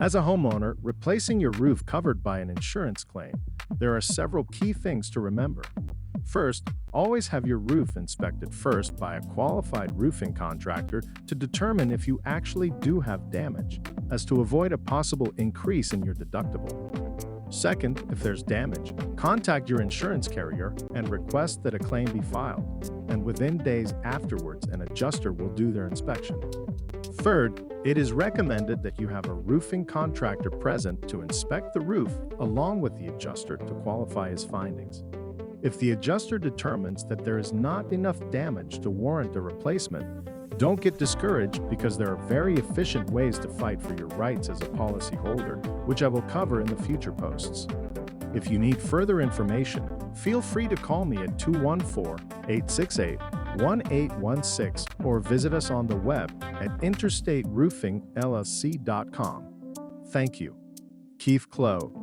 As a homeowner, replacing your roof covered by an insurance claim, there are several key things to remember. First, always have your roof inspected first by a qualified roofing contractor to determine if you actually do have damage, as to avoid a possible increase in your deductible. Second, if there's damage, contact your insurance carrier and request that a claim be filed, and within days afterwards, an adjuster will do their inspection. Third, it is recommended that you have a roofing contractor present to inspect the roof along with the adjuster to qualify his findings. If the adjuster determines that there is not enough damage to warrant a replacement, don't get discouraged because there are very efficient ways to fight for your rights as a policyholder, which I will cover in the future posts. If you need further information, feel free to call me at 214-868-1816 or visit us on the web at interstateroofingllc.com. Thank you. Keith Clow.